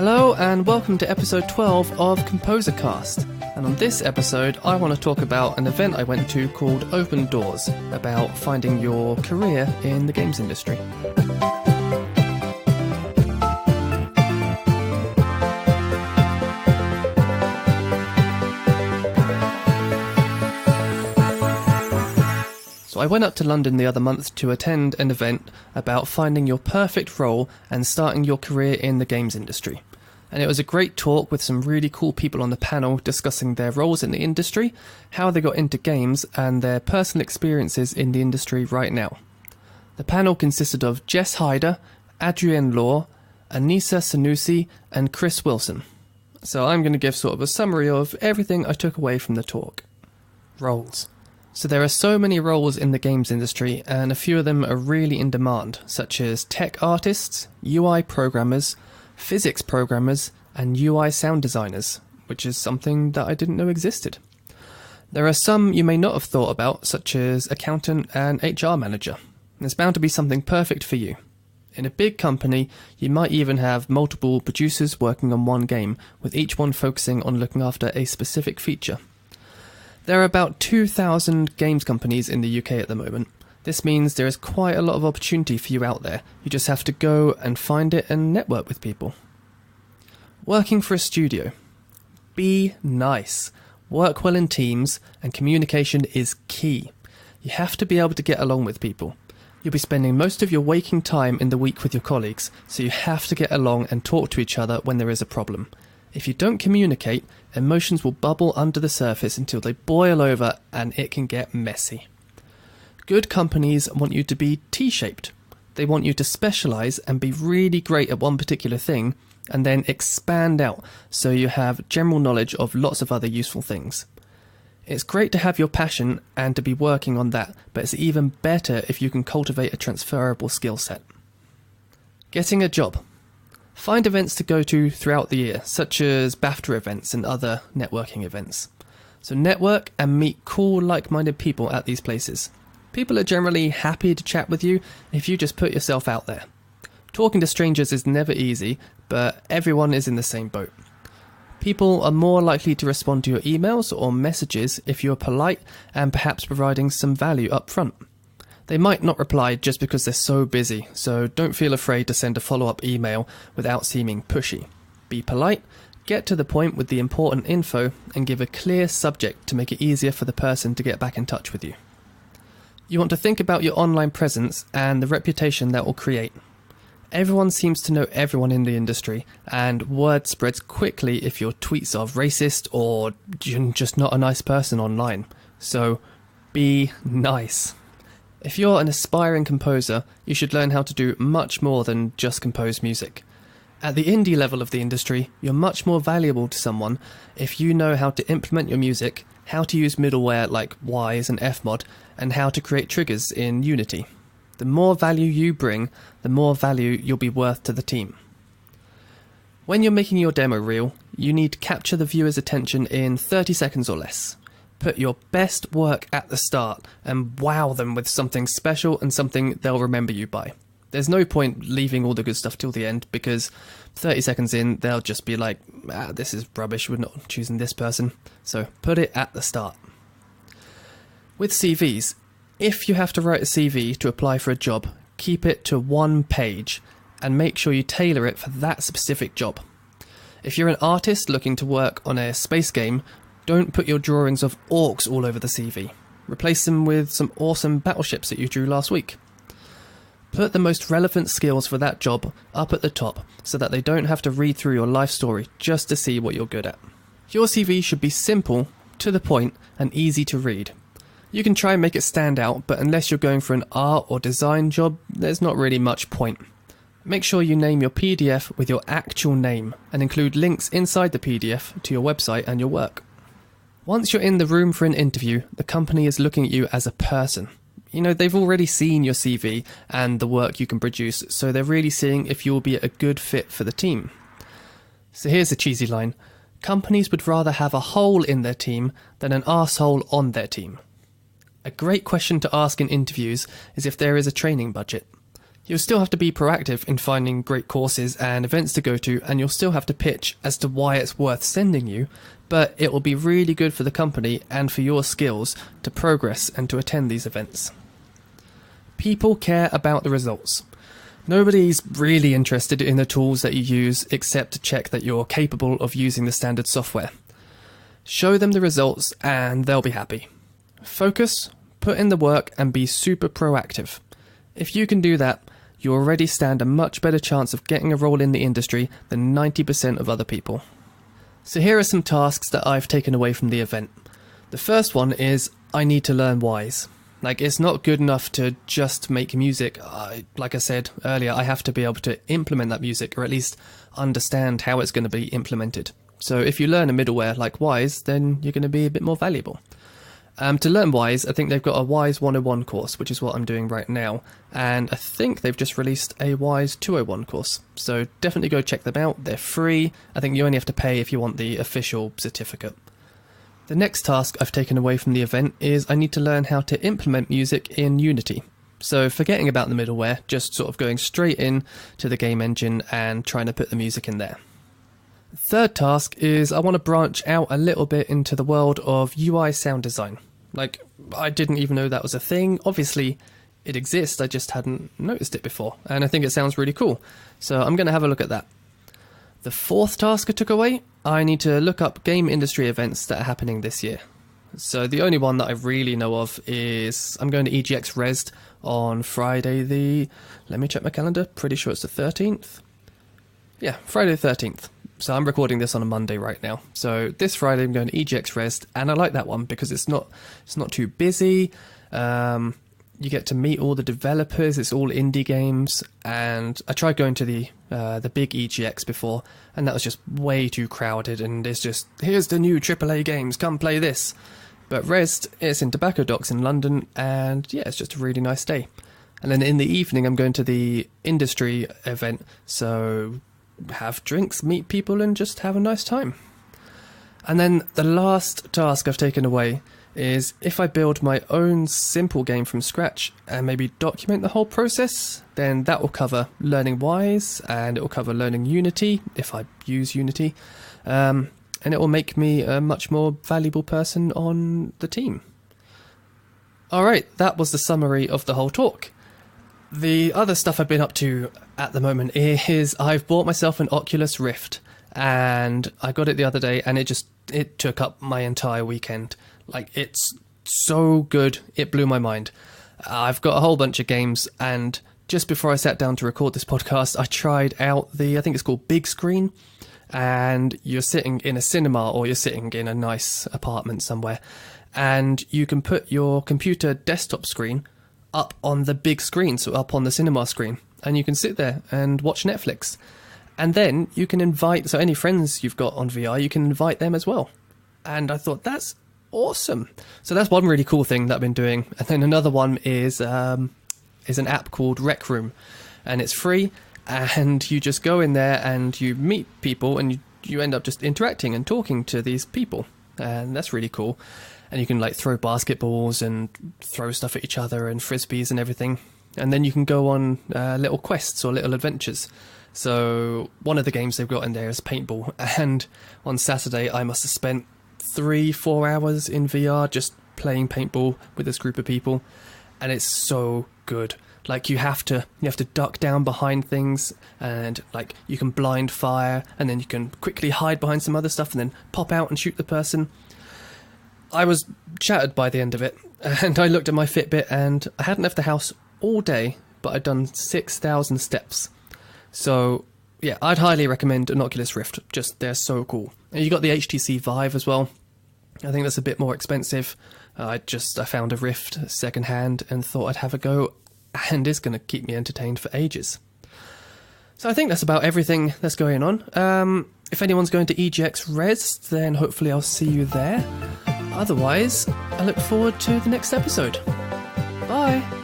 Hello and welcome to episode 12 of ComposerCast. And on this episode, I want to talk about an event I went to called Open Doors, about finding your career in the games industry. So I went up to London the other month to attend an event about finding your perfect role and starting your career in the games industry. And it was a great talk with some really cool people on the panel discussing their roles in the industry, how they got into games, and their personal experiences in the industry right now. The panel consisted of Jess Hider, Adrienne Law, Anisa, Sanusi, and Chris Wilson. So I'm going to give sort of a summary of everything I took away from the talk. Roles. So there are so many roles in the games industry, and a few of them are really in demand, such as tech artists, UI programmers, physics programmers, and UI sound designers, which is something that I didn't know existed. There are some you may not have thought about, such as accountant and HR manager. There's bound to be something perfect for you. In a big company, you might even have multiple producers working on one game, with each one focusing on looking after a specific feature. There are about 2,000 games companies in the UK at the moment. This means there is quite a lot of opportunity for you out there. You just have to go and find it and network with people. Working for a studio. Be nice. Work well in teams, and communication is key. You have to be able to get along with people. You'll be spending most of your waking time in the week with your colleagues, so you have to get along and talk to each other when there is a problem. If you don't communicate, emotions will bubble under the surface until they boil over and it can get messy. Good companies want you to be T-shaped. They want you to specialise and be really great at one particular thing and then expand out so you have general knowledge of lots of other useful things. It's great to have your passion and to be working on that, but it's even better if you can cultivate a transferable skill set. Getting a job. Find events to go to throughout the year, such as BAFTA events and other networking events. So network and meet cool, like-minded people at these places. People are generally happy to chat with you if you just put yourself out there. Talking to strangers is never easy, but everyone is in the same boat. People are more likely to respond to your emails or messages if you're polite and perhaps providing some value up front. They might not reply just because they're so busy, so don't feel afraid to send a follow-up email without seeming pushy. Be polite, get to the point with the important info, and give a clear subject to make it easier for the person to get back in touch with you. You want to think about your online presence and the reputation that will create. Everyone seems to know everyone in the industry, and word spreads quickly if your tweets are racist or you're just not a nice person online. So, be nice. If you're an aspiring composer, you should learn how to do much more than just compose music. At the indie level of the industry, you're much more valuable to someone if you know how to implement your music, how to use middleware like Wise and Fmod, and how to create triggers in Unity. The more value you bring, the more value you'll be worth to the team. When you're making your demo reel, you need to capture the viewer's attention in 30 seconds or less. Put your best work at the start and wow them with something special and something they'll remember you by. There's no point leaving all the good stuff till the end, because 30 seconds in, they'll just be like, this is rubbish, we're not choosing this person. So put it at the start. With CVs, if you have to write a CV to apply for a job, keep it to one page and make sure you tailor it for that specific job. If you're an artist looking to work on a space game, don't put your drawings of orcs all over the CV. Replace them with some awesome battleships that you drew last week. Put the most relevant skills for that job up at the top so that they don't have to read through your life story just to see what you're good at. Your CV should be simple, to the point, and easy to read. You can try and make it stand out, but unless you're going for an art or design job, there's not really much point. Make sure you name your PDF with your actual name and include links inside the PDF to your website and your work. Once you're in the room for an interview, the company is looking at you as a person. You know, they've already seen your CV and the work you can produce, so they're really seeing if you'll be a good fit for the team. So here's a cheesy line. Companies would rather have a hole in their team than an arsehole on their team. A great question to ask in interviews is if there is a training budget. You'll still have to be proactive in finding great courses and events to go to, and you'll still have to pitch as to why it's worth sending you, but it will be really good for the company and for your skills to progress and to attend these events. People care about the results. Nobody's really interested in the tools that you use except to check that you're capable of using the standard software. Show them the results and they'll be happy. Focus, put in the work, and be super proactive. If you can do that, you already stand a much better chance of getting a role in the industry than 90% of other people. So here are some tasks that I've taken away from the event. The first one is I need to learn Wise. It's not good enough to just make music. Like I said earlier, I have to be able to implement that music, or at least understand how it's going to be implemented. So if you learn a middleware like Wise, then you're going to be a bit more valuable. To learn Wise, I think they've got a Wise 101 course, which is what I'm doing right now, and I think they've just released a Wise 201 course, so definitely go check them out. They're free. I think you only have to pay if you want the official certificate. The next task I've taken away from the event is I need to learn how to implement music in Unity. So forgetting about the middleware, just sort of going straight in to the game engine and trying to put the music in there. The third task is I want to branch out a little bit into the world of UI sound design. I didn't even know that was a thing. Obviously, it exists, I just hadn't noticed it before, and I think it sounds really cool. So I'm going to have a look at that. The fourth task I took away, I need to look up game industry events that are happening this year. So the only one that I really know of is I'm going to EGX Rezzed on Friday let me check my calendar, pretty sure it's the 13th. Yeah, Friday the 13th. So I'm recording this on a Monday right now. So this Friday I'm going to EGX Rezzed, and I like that one because it's not too busy. You get to meet all the developers. It's all indie games, and I tried going to the big EGX before, and that was just way too crowded. And it's just, here's the new AAA games, come play this. But Rezzed, it's in Tobacco Docks in London, and yeah, it's just a really nice day. And then in the evening I'm going to the industry event, so have drinks, meet people, and just have a nice time. And then the last task I've taken away is if I build my own simple game from scratch and maybe document the whole process, then that will cover learning Wise, and it will cover learning Unity if I use Unity, and it will make me a much more valuable person on the team. Alright, that was the summary of the whole talk. The other stuff I've been up to at the moment is I've bought myself an Oculus Rift, and I got it the other day, and it took up my entire weekend. It's so good, it blew my mind. I've got a whole bunch of games, and just before I sat down to record this podcast, I tried out I think it's called Big Screen, and you're sitting in a cinema or you're sitting in a nice apartment somewhere, and you can put your computer desktop screen up on the big screen, so up on the cinema screen, and you can sit there and watch Netflix. And then you can invite, so any friends you've got on VR, you can invite them as well. And I thought, that's awesome. So that's one really cool thing that I've been doing. And then another one is an app called Rec Room, and it's free, and you just go in there and you meet people, and you end up just interacting and talking to these people, and that's really cool. And you can throw basketballs and throw stuff at each other and frisbees and everything. And then you can go on little quests or little adventures. So one of the games they've got in there is paintball. And on Saturday I must have spent 3-4 hours in VR just playing paintball with this group of people. And it's so good. You have to duck down behind things, and you can blind fire, and then you can quickly hide behind some other stuff and then pop out and shoot the person. I was shattered by the end of it, and I looked at my Fitbit, and I hadn't left the house all day, but I'd done 6,000 steps. So yeah, I'd highly recommend an Oculus Rift. They're so cool. And you got the HTC Vive as well. I think that's a bit more expensive. I found a Rift secondhand and thought I'd have a go, and it's going to keep me entertained for ages. So I think that's about everything that's going on. If anyone's going to EGX Rezzed, then hopefully I'll see you there. Otherwise, I look forward to the next episode. Bye!